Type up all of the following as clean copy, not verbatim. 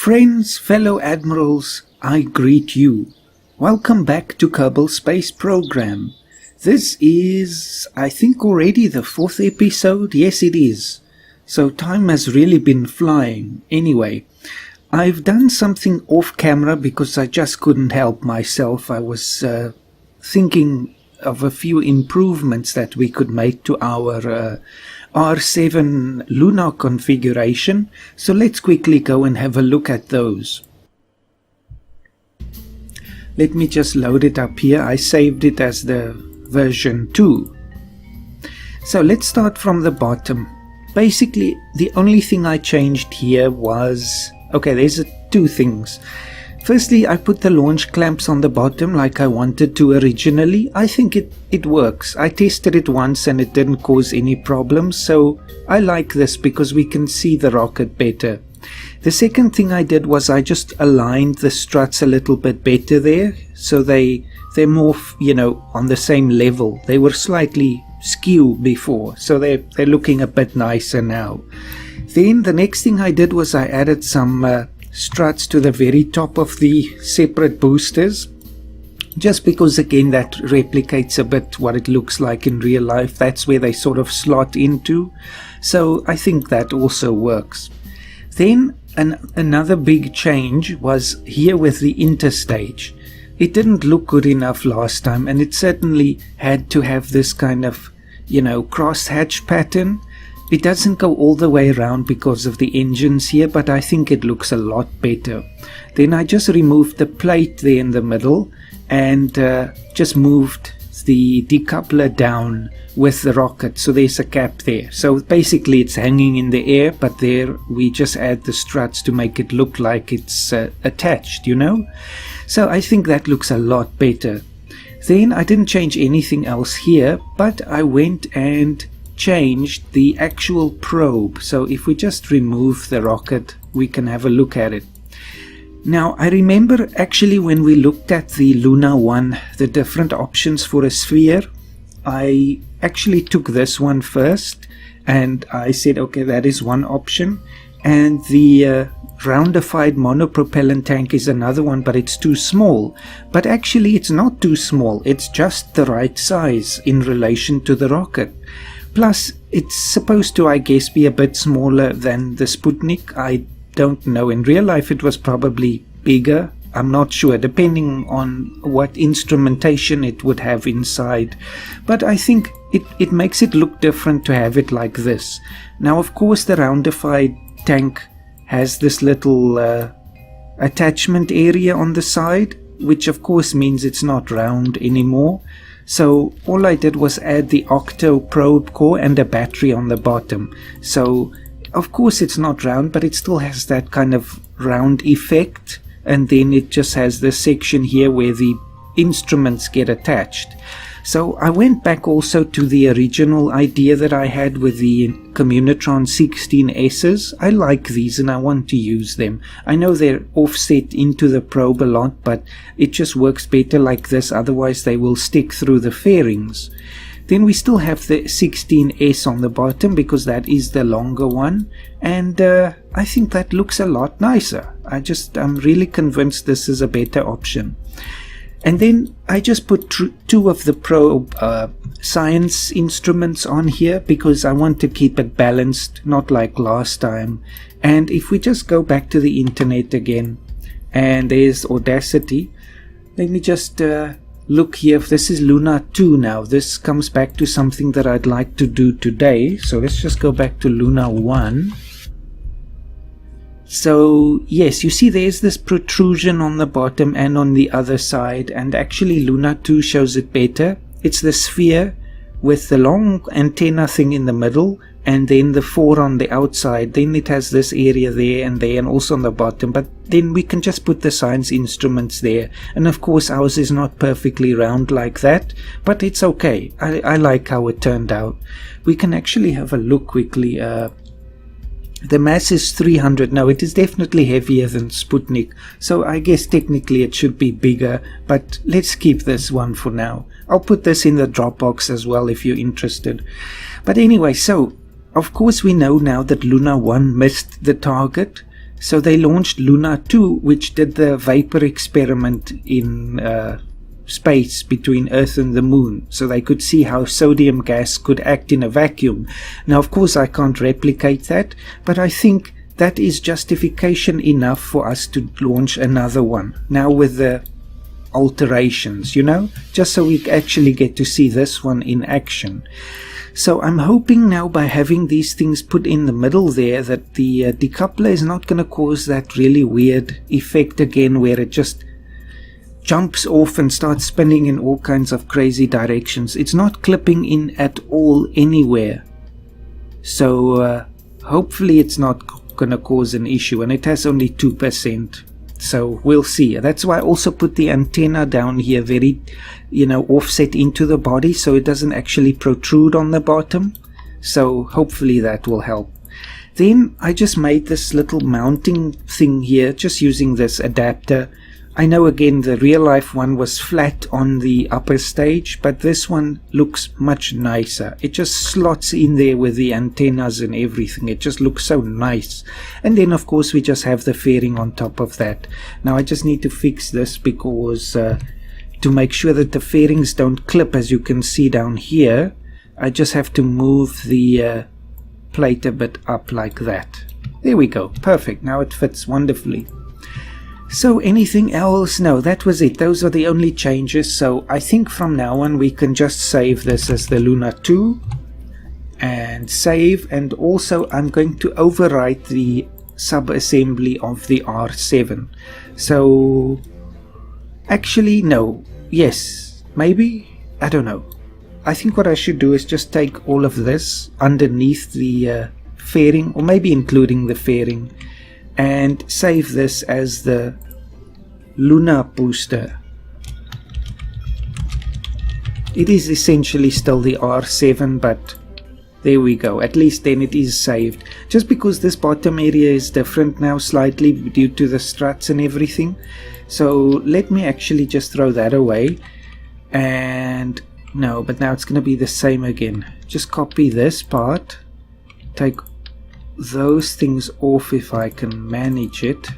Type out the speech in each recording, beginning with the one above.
Friends, fellow admirals, I greet you. Welcome back to Kerbal Space Program. This is, I think, already the 4th episode. Yes, it is. So time has really been flying. Anyway, I've done something off camera because I just couldn't help myself. I was thinking of a few improvements that we could make to our R7 lunar configuration. So let's quickly go and have a look at those. Let me just load it up here. I saved it as the version 2. So let's start from the bottom. Basically, the only thing I changed here was... okay, there's two things. Firstly, I put the launch clamps on the bottom like I wanted to originally. I think it works. I tested it once and it didn't cause any problems, so I like this because we can see the rocket better. The second thing I did was I just aligned the struts a little bit better there, so they're more, on the same level. They were slightly skew before, so they're looking a bit nicer now. Then the next thing I did was I added some struts to the very top of the separate boosters, just because again that replicates a bit what it looks like in real life. That's where they sort of slot into, so I think that also works. Then another big change was here with the interstage. It didn't look good enough last time, and it certainly had to have this kind of crosshatch pattern. It doesn't go all the way around because of the engines here, but I think it looks a lot better. Then I just removed the plate there in the middle and just moved the decoupler down with the rocket, so there's a cap there. So basically it's hanging in the air, but there we just add the struts to make it look like it's attached, So I think that looks a lot better. Then I didn't change anything else here, but I went and changed the actual probe. So if we just remove the rocket, we can have a look at it. Now I remember actually when we looked at the Luna 1, the different options for a sphere, I actually took this one first and I said, okay, that is one option, and the roundified monopropellant tank is another one, but it's too small. But actually it's not too small, it's just the right size in relation to the rocket. Plus, it's supposed to, I guess, be a bit smaller than the Sputnik. I don't know. In real life, it was probably bigger. I'm not sure, depending on what instrumentation it would have inside. But I think it makes it look different to have it like this. Now, of course, the roundified tank has this little attachment area on the side, which of course means it's not round anymore. So all I did was add the octo probe core and a battery on the bottom. So of course it's not round, but it still has that kind of round effect. And then it just has this section here where the instruments get attached. So I went back also to the original idea that I had with the Communitron 16S's. I like these and I want to use them. I know they're offset into the probe a lot, but it just works better like this, otherwise they will stick through the fairings. Then we still have the 16S on the bottom because that is the longer one, and I think that looks a lot nicer. I'm really convinced this is a better option. And then I just put two of the probe science instruments on here because I want to keep it balanced, not like last time. And if we just go back to the internet again, and there's Audacity, let me just look here. If this is Luna 2 now, this comes back to something that I'd like to do today. So let's just go back to Luna 1. So yes, you see there's this protrusion on the bottom and on the other side, and actually Luna 2 shows it better. It's the sphere with the long antenna thing in the middle and then the 4 on the outside. Then it has this area there and also on the bottom, but then we can just put the science instruments there. And of course ours is not perfectly round like that, but it's okay. I like how it turned out. We can actually have a look quickly. The mass is 300. Now it is definitely heavier than Sputnik, so I guess technically it should be bigger, but let's keep this one for now. I'll put this in the Dropbox as well if you're interested. But anyway, so of course we know now that Luna 1 missed the target, So they launched Luna 2, which did the vapor experiment in space between Earth and the Moon, so they could see how sodium gas could act in a vacuum. Now, of course, I can't replicate that, but I think that is justification enough for us to launch another one, now with the alterations, you know, just so we actually get to see this one in action. So I'm hoping now by having these things put in the middle there that the decoupler is not going to cause that really weird effect again where it just jumps off and starts spinning in all kinds of crazy directions. It's not clipping in at all anywhere. So hopefully it's not going to cause an issue, and it has only 2%. So we'll see. That's why I also put the antenna down here very, you know, offset into the body so it doesn't actually protrude on the bottom. So hopefully that will help. Then I just made this little mounting thing here just using this adapter. I know again the real life one was flat on the upper stage, but this one looks much nicer. It just slots in there with the antennas and everything. It just looks so nice. And then of course we just have the fairing on top of that. Now I just need to fix this because to make sure that the fairings don't clip, as you can see down here, I just have to move the plate a bit up like that. There we go. Perfect. Now it fits wonderfully. So anything else? No, that was it. Those are the only changes. So I think from now on we can just save this as the Luna 2 and save. And also I'm going to overwrite the sub-assembly of the R7. So actually no, yes, maybe, I don't know. I think what I should do is just take all of this underneath the fairing, or maybe including the fairing, and save this as the Luna booster. It is essentially still the R7, but there we go. At least then it is saved. Just because this bottom area is different now slightly due to the struts and everything. So let me actually just throw that away. And no, but now it's going to be the same again. Just copy this part. Take those things off if I can manage it.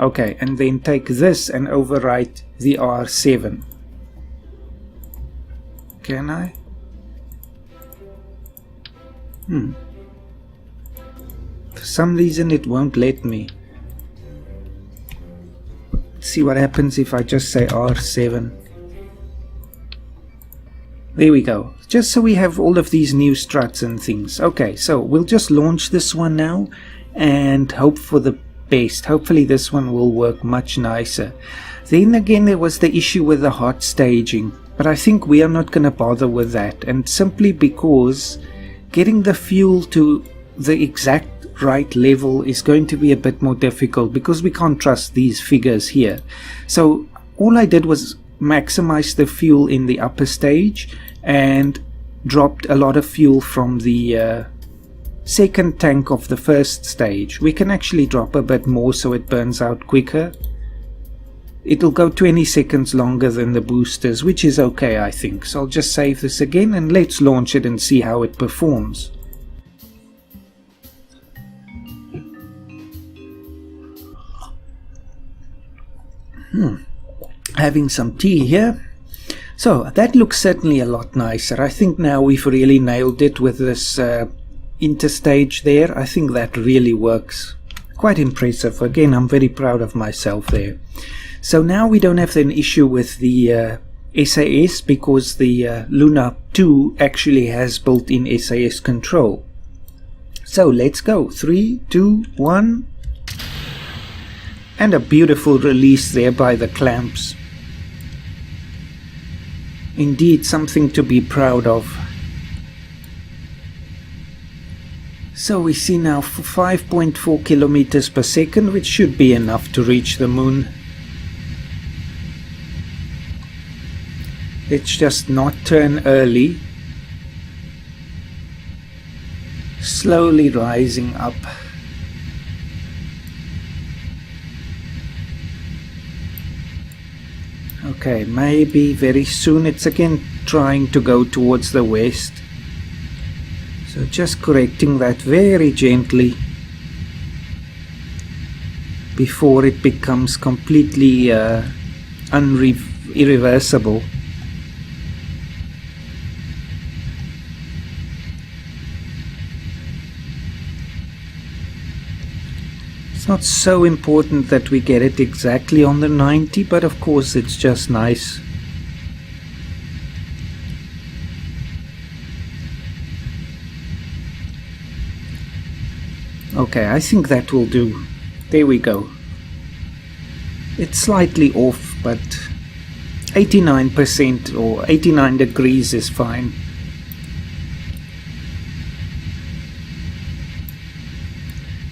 Okay, and then take this and overwrite the R7. Can I? For some reason it won't let me. Let's see what happens if I just say R7. There we go. Just so we have all of these new struts and things. Okay, so we'll just launch this one now and hope for the best. Hopefully this one will work much nicer. Then again there was the issue with the hot staging, but I think we are not going to bother with that, and simply because getting the fuel to the exact right level is going to be a bit more difficult because we can't trust these figures here. So all I did was maximize the fuel in the upper stage and dropped a lot of fuel from the second tank of the first stage. We can actually drop a bit more so it burns out quicker. It'll go 20 seconds longer than the boosters, which is okay, I think. So I'll just save this again and let's launch it and see how it performs. Having some tea here. So that looks certainly a lot nicer. I think now we've really nailed it with this interstage there. I think that really works. Quite impressive. Again, I'm very proud of myself there. So now we don't have an issue with the SAS because the Luna 2 actually has built-in SAS control. So let's go. 3, 2, 1. And a beautiful release there by the clamps. Indeed, something to be proud of. So we see now 5.4 kilometers per second, which should be enough to reach the moon. Let's just not turn early. Slowly rising up. Okay, maybe very soon. It's again trying to go towards the west. So just correcting that very gently before it becomes completely irreversible. It's not so important that we get it exactly on the 90, but of course it's just nice. Okay, I think that will do. There we go. It's slightly off, but 89% or 89 degrees is fine.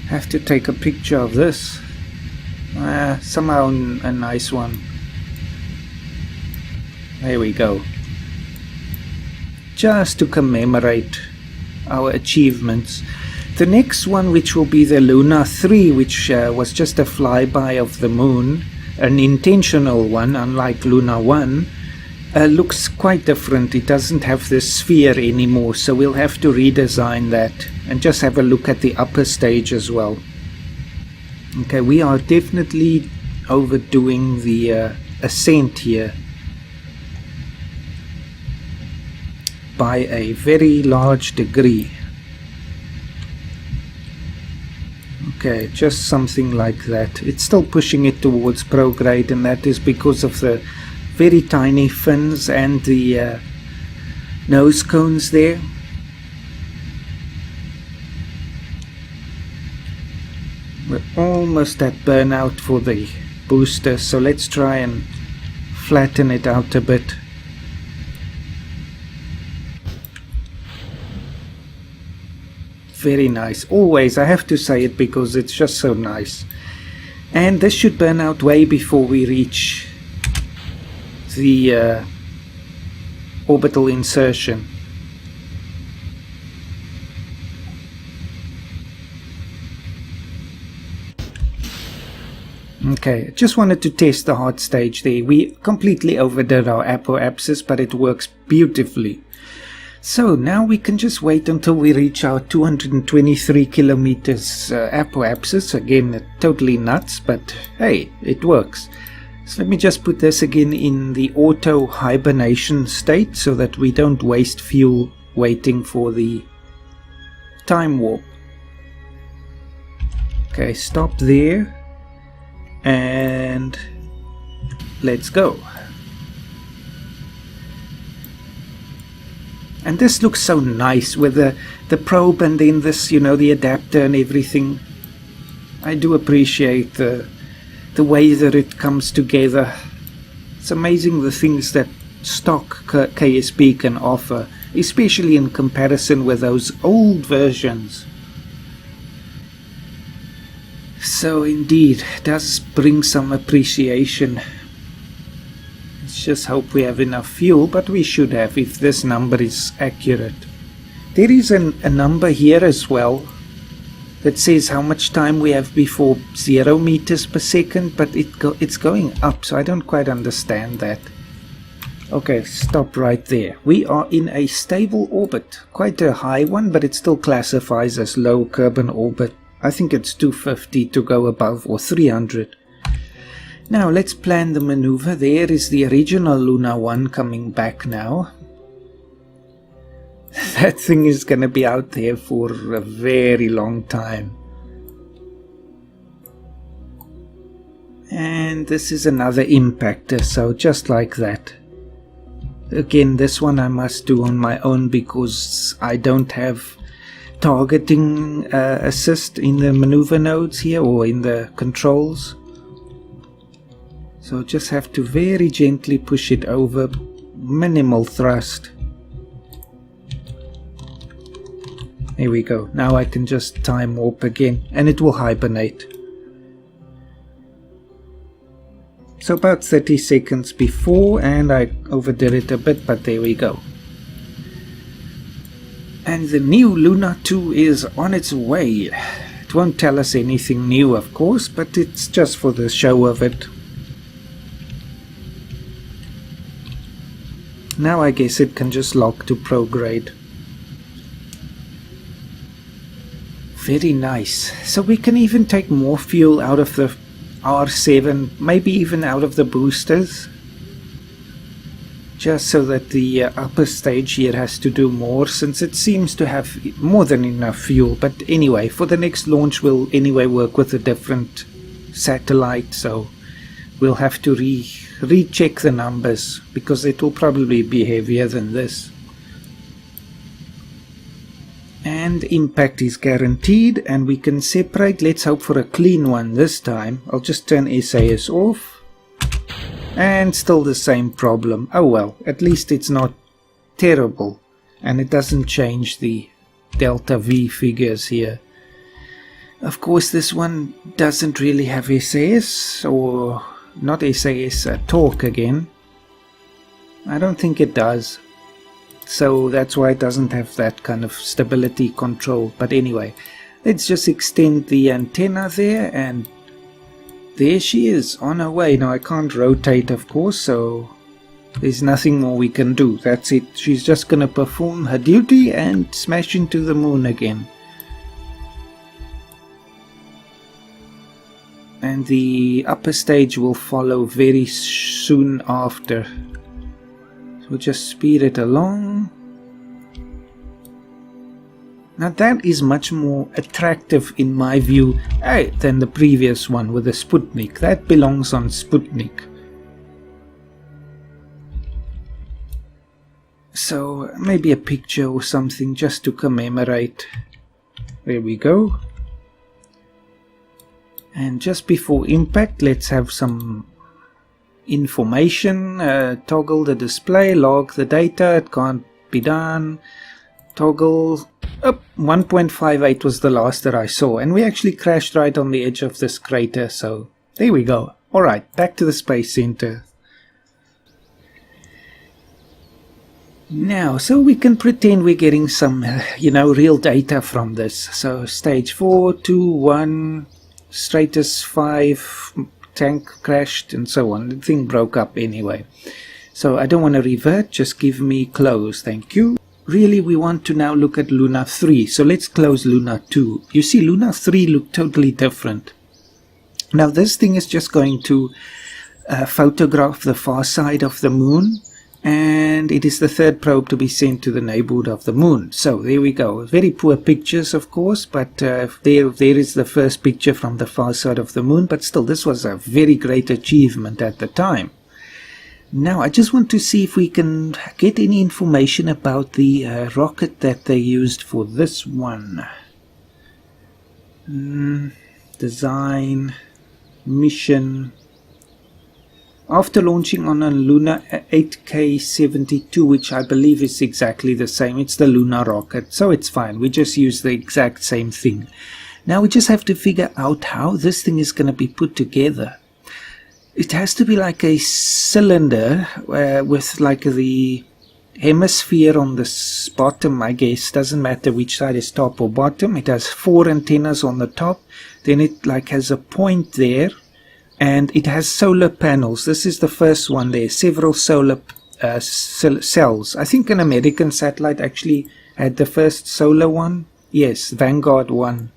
Have to take a picture of this. Somehow a nice one. There we go. Just to commemorate our achievements. The next one, which will be the Luna 3, which was just a flyby of the moon, an intentional one, unlike Luna 1, looks quite different. It doesn't have the sphere anymore, so we'll have to redesign that and just have a look at the upper stage as well. Okay, we are definitely overdoing the ascent here by a very large degree. Okay, just something like that. It's still pushing it towards prograde, and that is because of the very tiny fins and the nose cones there. We're almost at burnout for the booster, so let's try and flatten it out a bit. Very nice. Always, I have to say it because it's just so nice. And this should burn out way before we reach the orbital insertion. Okay, just wanted to test the hot stage there. We completely overdid our apoapsis, but it works beautifully. So now we can just wait until we reach our 223 kilometers apoapsis. Again, totally nuts, but hey, it works. So let me just put this again in the auto hibernation state so that we don't waste fuel waiting for the time warp. Okay, stop there and let's go. And this looks so nice with the probe and then this, you know, the adapter and everything. I do appreciate the way that it comes together. It's amazing the things that stock KSP can offer, especially in comparison with those old versions. So indeed, it does bring some appreciation. Let's just hope we have enough fuel, but we should have if this number is accurate. There is a number here as well that says how much time we have before 0 meters per second, but it's going up, so I don't quite understand that. Okay, stop right there. We are in a stable orbit, quite a high one, but it still classifies as low Kerbal orbit. I think it's 250 to go above, or 300. Now let's plan the maneuver. There is the original Luna 1 coming back now. That thing is going to be out there for a very long time. And this is another impactor, so just like that. Again, this one I must do on my own because I don't have targeting assist in the maneuver nodes here or in the controls. So just have to very gently push it over, minimal thrust. There we go. Now I can just time warp again and it will hibernate. So about 30 seconds before, and I overdid it a bit, but there we go. And the new Luna 2 is on its way. It won't tell us anything new, of course, but it's just for the show of it. Now I guess it can just lock to prograde. Very nice. So we can even take more fuel out of the R7, maybe even out of the boosters, just so that the upper stage here has to do more, since it seems to have more than enough fuel. But anyway, for the next launch we'll anyway work with a different satellite, so we'll have to recheck the numbers, because it will probably be heavier than this. And impact is guaranteed, and we can separate. Let's hope for a clean one this time. I'll just turn SAS off. And still the same problem. Oh well, at least it's not terrible. And it doesn't change the delta V figures here. Of course, this one doesn't really have SAS, or not SAS, torque again. I don't think it does. So that's why it doesn't have that kind of stability control. But anyway, let's just extend the antenna there, and there she is on her way. Now I can't rotate, of course, so there's nothing more we can do. That's it. She's just going to perform her duty and smash into the moon again. And the upper stage will follow very soon after. So we'll just speed it along. Now that is much more attractive in my view than the previous one with the Sputnik. That belongs on Sputnik. So maybe a picture or something just to commemorate. There we go. And just before impact, let's have some information. Toggle the display, log the data. It can't be done. Toggle up. 1.58 was the last that I saw, and we actually crashed right on the edge of this crater, so there we go. Alright, back to the Space Center. Now, so we can pretend we're getting some, real data from this. So stage 4, 2, 1, Stratus 5, tank crashed, and so on. The thing broke up anyway. So I don't want to revert, just give me close, thank you. Really, we want to now look at Luna 3, so let's close Luna 2. You see, Luna 3 looked totally different. Now this thing is just going to photograph the far side of the moon, and it is the third probe to be sent to the neighborhood of the moon. So there we go. Very poor pictures, of course, but there is the first picture from the far side of the moon, but still, this was a very great achievement at the time. Now, I just want to see if we can get any information about the rocket that they used for this one. Design, mission. After launching on a Luna 8K72, which I believe is exactly the same, it's the Luna rocket, so it's fine. We just use the exact same thing. Now we just have to figure out how this thing is going to be put together. It has to be like a cylinder with like the hemisphere on the bottom, I guess. Doesn't matter which side is top or bottom. It has 4 antennas on the top. Then it like has a point there, and it has solar panels. This is the first one there. Several solar cells. I think an American satellite actually had the first solar one. Yes, Vanguard 1.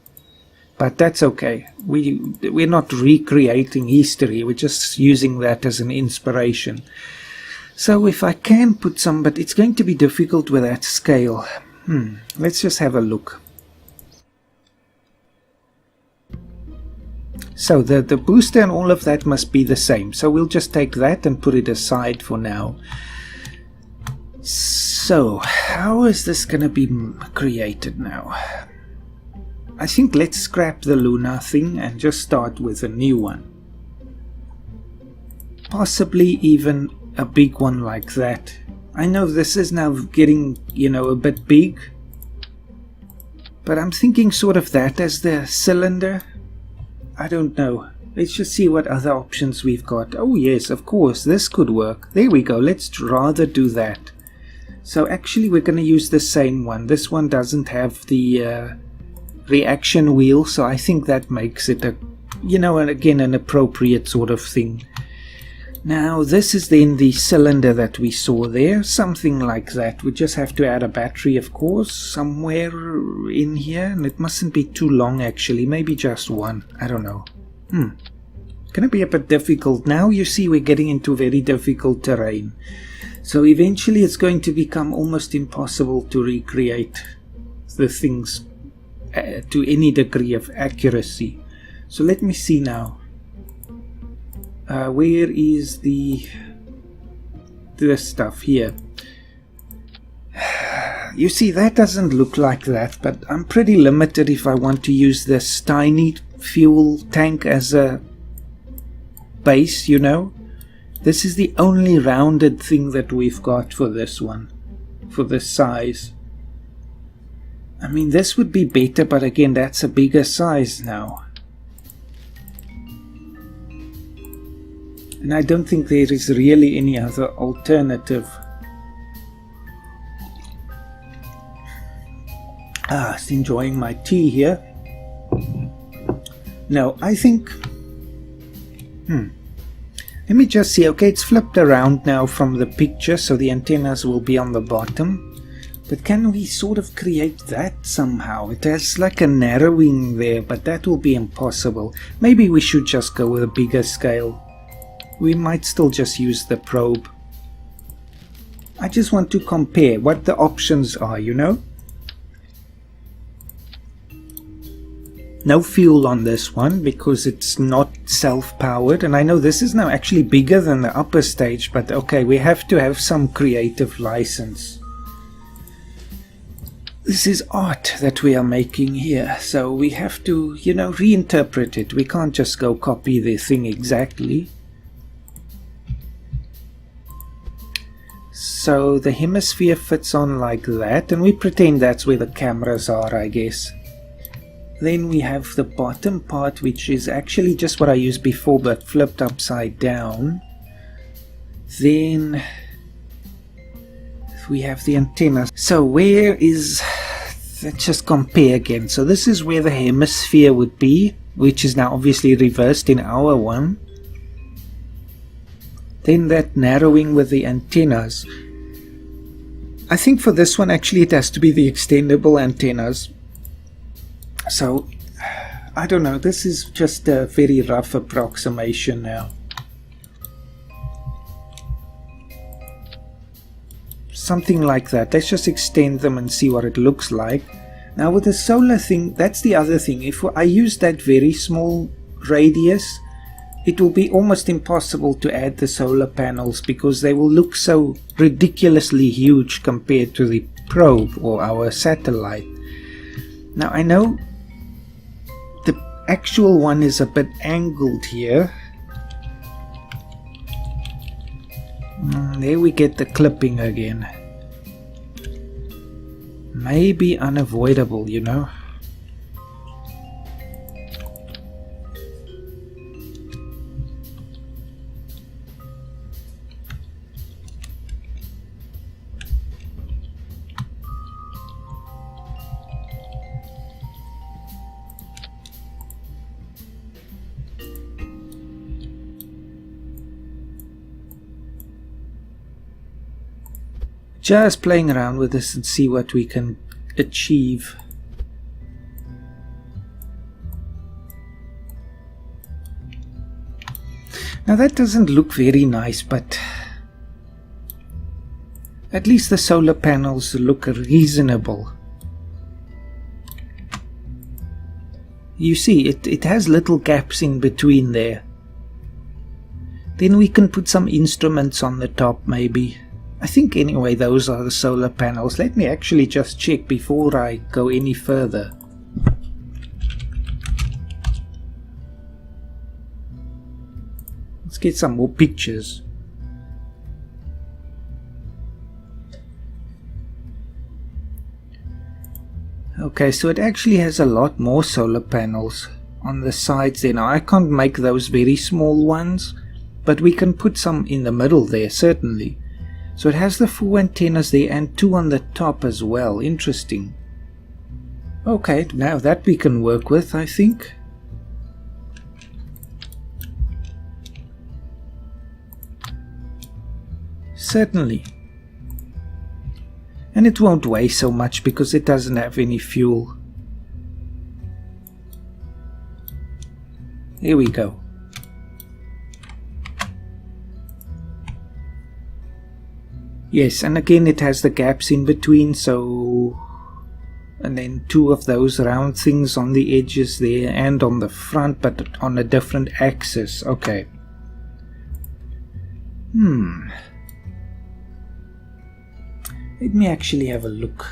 But that's okay. We're not recreating history. We're just using that as an inspiration. So if I can put some, but it's going to be difficult with that scale. Let's just have a look. So the booster and all of that must be the same. So we'll just take that and put it aside for now. So how is this going to be created now? I think let's scrap the Luna thing and just start with a new one. Possibly even a big one like that. I know this is now getting, a bit big. But I'm thinking sort of that as the cylinder. I don't know. Let's just see what other options we've got. Oh yes, of course, this could work. There we go. Let's rather do that. So actually we're going to use the same one. This one doesn't have the reaction wheel, so I think that makes it a, again, an appropriate sort of thing. Now this is then the cylinder that we saw there, something like that. We just have to add a battery, of course, somewhere in here, and it mustn't be too long actually, maybe just one, I don't know. Gonna be a bit difficult. Now you see we're getting into very difficult terrain. So eventually it's going to become almost impossible to recreate the things to any degree of accuracy. So let me see now. Where is this stuff here? You see, that doesn't look like that, but I'm pretty limited if I want to use this tiny fuel tank as a base, you know. This is the only rounded thing that we've got for this one, for this size. I mean, this would be better, but again, that's a bigger size now. And I don't think there is really any other alternative. Just enjoying my tea here. No, I think... Let me just see. Okay, it's flipped around now from the picture, so the antennas will be on the bottom. But can we sort of create that somehow? It has like a narrowing there, but that will be impossible. Maybe we should just go with a bigger scale. We might still just use the probe. I just want to compare what the options are, you know? No fuel on this one because it's not self-powered, and I know this is now actually bigger than the upper stage, but okay, we have to have some creative license. This is art that we are making here, so we have to, you know, reinterpret it. We can't just go copy the thing exactly. So the hemisphere fits on like that, and we pretend that's where the cameras are, I guess. Then we have the bottom part, which is actually just what I used before, but flipped upside down. Then we have the antenna. So where is... Let's just compare again. So this is where the hemisphere would be, which is now obviously reversed in our one. Then that narrowing with the antennas. I think for this one actually it has to be the extendable antennas. So, I don't know, this is just a very rough approximation now. Something like that. Let's just extend them and see what it looks like. Now with the solar thing, that's the other thing. If I use that very small radius, it will be almost impossible to add the solar panels because they will look so ridiculously huge compared to the probe or our satellite. Now I know the actual one is a bit angled here. There we get the clipping again. Maybe unavoidable, you know. Just playing around with this and see what we can achieve. Now that doesn't look very nice, but at least the solar panels look reasonable. You see, it has little gaps in between there. Then we can put some instruments on the top maybe. I think anyway those are the solar panels. Let me actually just check before I go any further. Let's get some more pictures. Okay, so it actually has a lot more solar panels on the sides there. Now I can't make those very small ones, but we can put some in the middle there, certainly. So it has the 4 antennas there and 2 on the top as well. Interesting. Okay, now that we can work with, I think. certainly. And it won't weigh so much because it doesn't have any fuel. Here we go. Yes, and again it has the gaps in between, so... and then two of those round things on the edges there and on the front, but on a different axis. Okay. Let me actually have a look.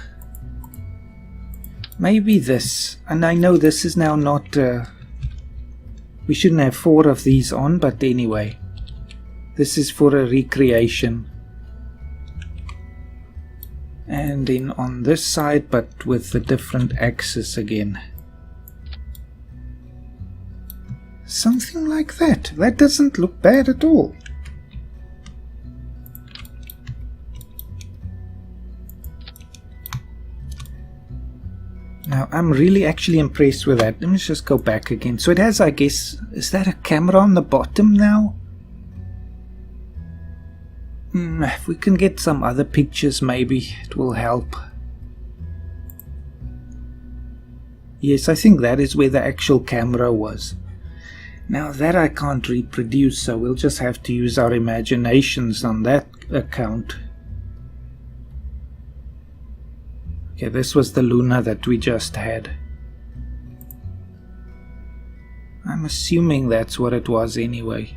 Maybe this, and I know this is now not... we shouldn't have 4 of these on, but anyway. This is for a recreation. And then on this side, but with a different axis again. Something like that. That doesn't look bad at all. Now, I'm really actually impressed with that. Let me just go back again. So it has, I guess, is that a camera on the bottom now? If we can get some other pictures, maybe it will help. Yes, I think that is where the actual camera was. Now that I can't reproduce, so we'll just have to use our imaginations on that account. Okay, this was the Luna that we just had. I'm assuming that's what it was anyway.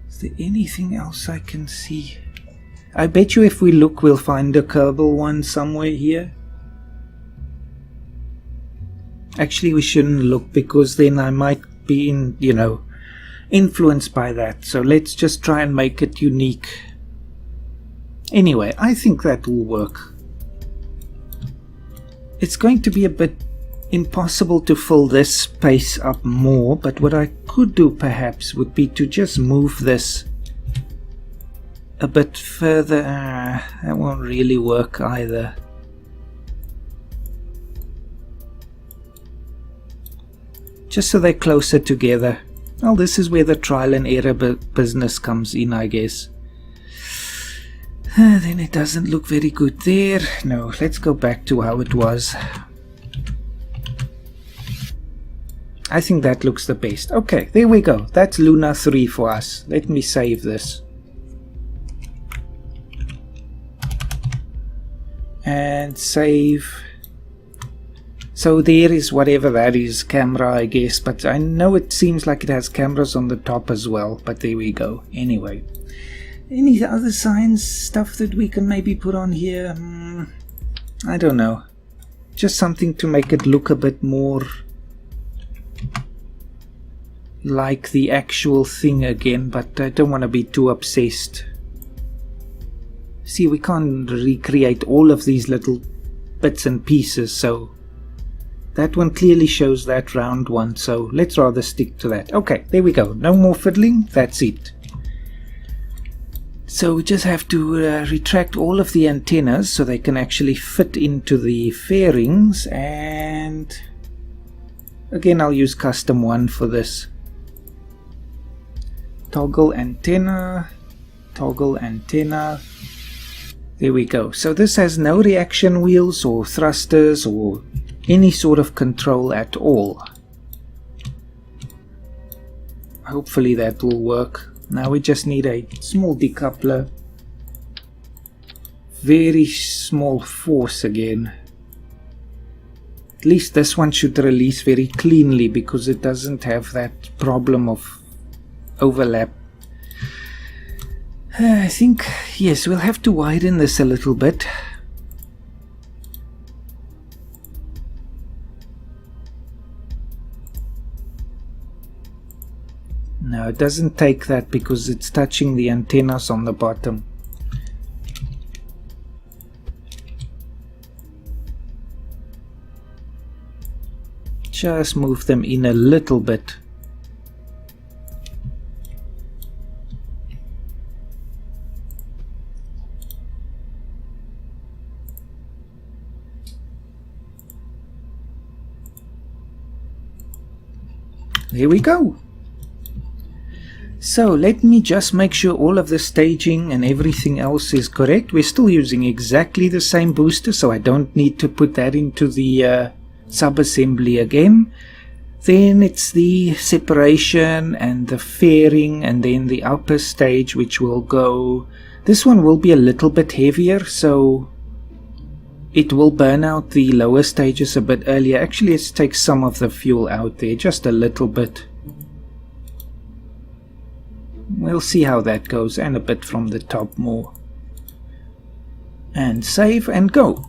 Is there anything else I can see? I bet you if we look we'll find a Kerbal one somewhere here. Actually we shouldn't look because then I might be influenced by that. So let's just try and make it unique. Anyway, I think that will work. It's going to be a bit impossible to fill this space up more, but what I could do perhaps would be to just move this a bit further. That won't really work either. Just so they're closer together. Well, this is where the trial and error business comes in, I guess. Then it doesn't look very good there. No, let's go back to how it was. I think that looks the best. Okay, there we go. That's Luna 3 for us. Let me save this. And save. So there is whatever that is, camera I guess, but I know it seems like it has cameras on the top as well, but there we go. Anyway, any other science stuff that we can maybe put on here? I don't know. Just something to make it look a bit more like the actual thing again, but I don't want to be too obsessed. See, we can't recreate all of these little bits and pieces, so that one clearly shows that round one, so let's rather stick to that. Okay, there we go. No more fiddling, that's it. So we just have to retract all of the antennas so they can actually fit into the fairings, and again I'll use custom one for this. Toggle antenna, toggle antenna. There we go. So this has no reaction wheels or thrusters or any sort of control at all. Hopefully that will work. Now we just need a small decoupler. Very small force again. At least this one should release very cleanly because it doesn't have that problem of overlap. I think, yes, we'll have to widen this a little bit. No, it doesn't take that because it's touching the antennas on the bottom. Just move them in a little bit. There we go. So let me just make sure all of the staging and everything else is correct. We're still using exactly the same booster, so I don't need to put that into the sub-assembly again. Then it's the separation and the fairing, and then the upper stage, which will go... This one will be a little bit heavier, so it will burn out the lower stages a bit earlier. Actually, let's take some of the fuel out there, just a little bit. We'll see how that goes, and a bit from the top more. And save and go.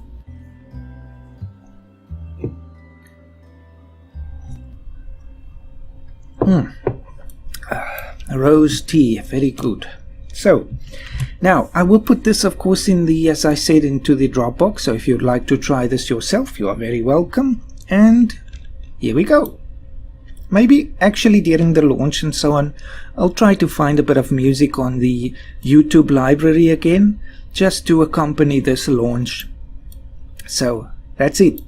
Rose tea, very good. So, now I will put this, of course, in the, as I said, into the Dropbox. So if you'd like to try this yourself, you are very welcome. And here we go. Maybe actually during the launch and so on, I'll try to find a bit of music on the YouTube library again, just to accompany this launch. So that's it.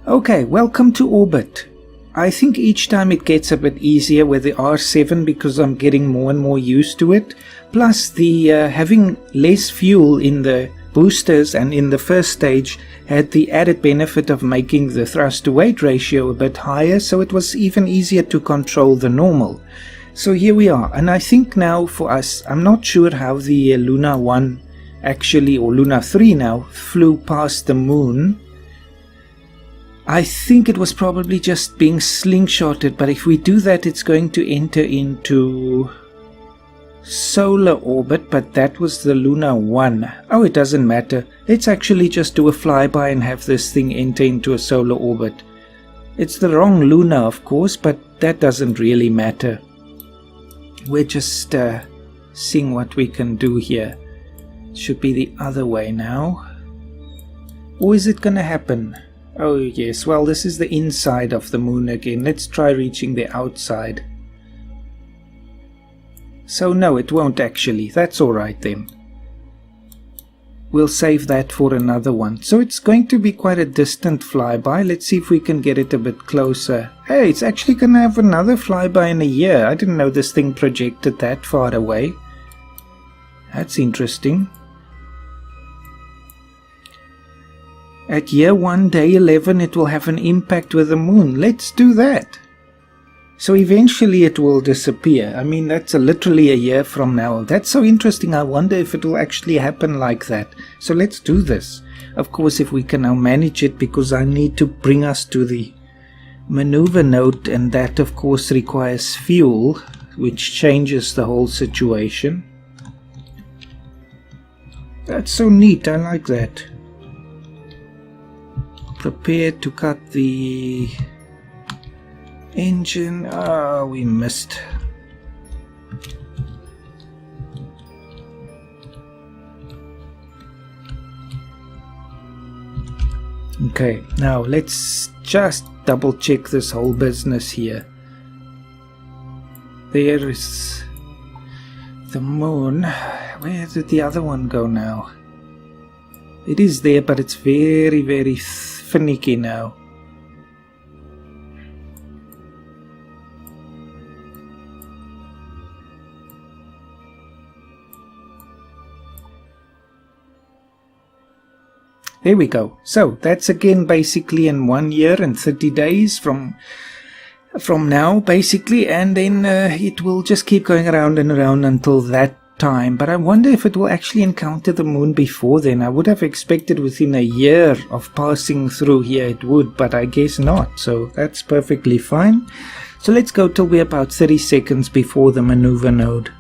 Okay, welcome to orbit. I think each time it gets a bit easier with the R7 because I'm getting more and more used to it. Plus the having less fuel in the boosters and in the first stage had the added benefit of making the thrust to weight ratio a bit higher, so it was even easier to control the normal. So here we are, and I think now for us, I'm not sure how the Luna 1 actually, or Luna 3 now, flew past the moon. I think it was probably just being slingshotted, but if we do that, it's going to enter into solar orbit, but that was the Luna 1. Oh, it doesn't matter. Let's actually just do a flyby and have this thing enter into a solar orbit. It's the wrong Luna, of course, but that doesn't really matter. We're just seeing what we can do here. It should be the other way now. Or is it going to happen? Oh yes, well this is the inside of the moon again. Let's try reaching the outside. So no, it won't actually. That's alright then. We'll save that for another one. So it's going to be quite a distant flyby. Let's see if we can get it a bit closer. Hey, it's actually going to have another flyby in a year. I didn't know this thing projected that far away. That's interesting. At year 1, day 11, it will have an impact with the moon. Let's do that. So eventually it will disappear. I mean, that's literally a year from now. That's so interesting. I wonder if it will actually happen like that. So let's do this. Of course, if we can now manage it, because I need to bring us to the maneuver node, and that of course requires fuel, which changes the whole situation. That's so neat. I like that. Prepare to cut the engine. Ah, we missed. Okay, now let's just double check this whole business here. There is the moon. Where did the other one go now? It is there, but it's very, very finicky now. There we go. So that's again basically in 1 year and 30 days from now basically, and then it will just keep going around and around until that time. But I wonder if it will actually encounter the moon before then. I would have expected within a year of passing through here it would, but I guess not. So that's perfectly fine. So let's go till we're about 30 seconds before the maneuver node.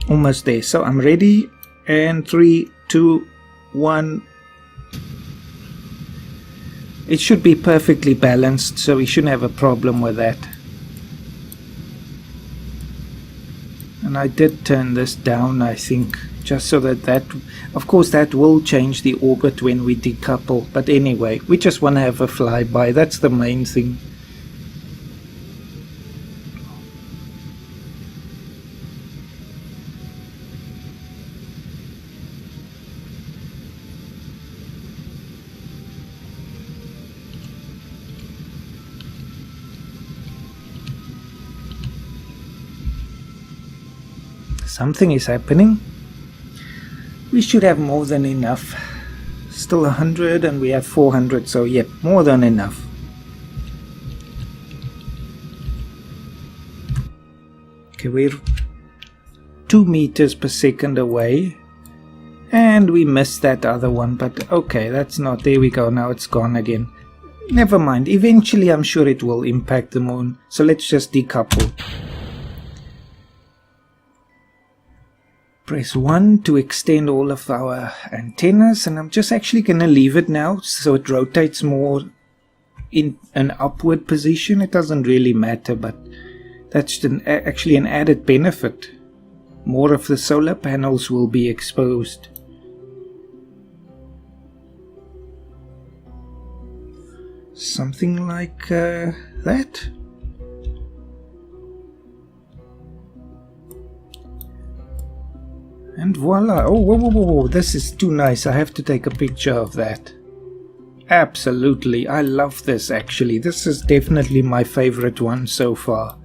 Almost there. So I'm ready, and 3, 2, 1. It should be perfectly balanced, so we shouldn't have a problem with that. And I did turn this down, I think, just so that of course that will change the orbit when we decouple, but anyway, we just want to have a flyby. That's the main thing. Something is happening. We should have more than enough. Still 100 and we have 400, so yep, more than enough. Okay, we're 2 meters per second away. And we missed that other one, but okay, that's not, there we go, now it's gone again. Never mind, eventually I'm sure it will impact the moon, so let's just decouple. Press 1 to extend all of our antennas, and I'm just actually going to leave it now so it rotates more in an upward position. It doesn't really matter, but that's actually an added benefit. More of the solar panels will be exposed. Something like that. And voila! Oh, whoa, whoa, whoa, whoa, this is too nice. I have to take a picture of that. Absolutely, I love this actually. This is definitely my favorite one so far.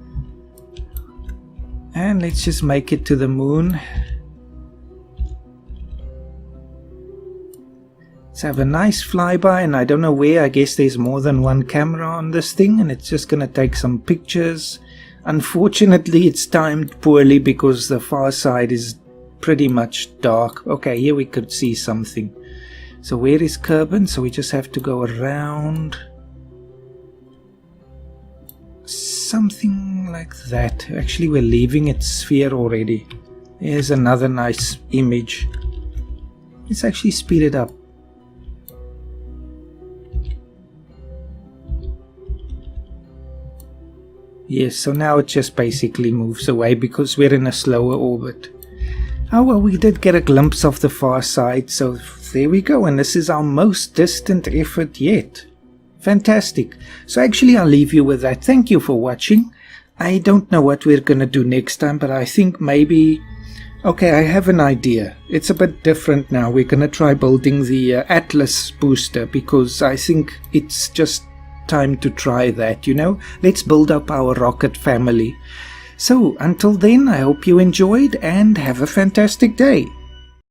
And let's just make it to the moon. Let's have a nice flyby, and I don't know where. I guess there's more than one camera on this thing, and it's just gonna take some pictures. Unfortunately, it's timed poorly because the far side is pretty much dark. Okay, here we could see something. So where is Kerbal? So we just have to go around. Something like that. Actually, we're leaving its sphere already. There's another nice image. Let's actually speed it up. Yes, so now it just basically moves away because we're in a slower orbit. Oh well, we did get a glimpse of the far side, so there we go, and this is our most distant effort yet. Fantastic. So actually I'll leave you with that. Thank you for watching. I don't know what we're gonna do next time, but I think maybe... Okay, I have an idea. It's a bit different now. We're gonna try building the Atlas booster, because I think it's just time to try that, you know? Let's build up our rocket family. So, until then, I hope you enjoyed and have a fantastic day.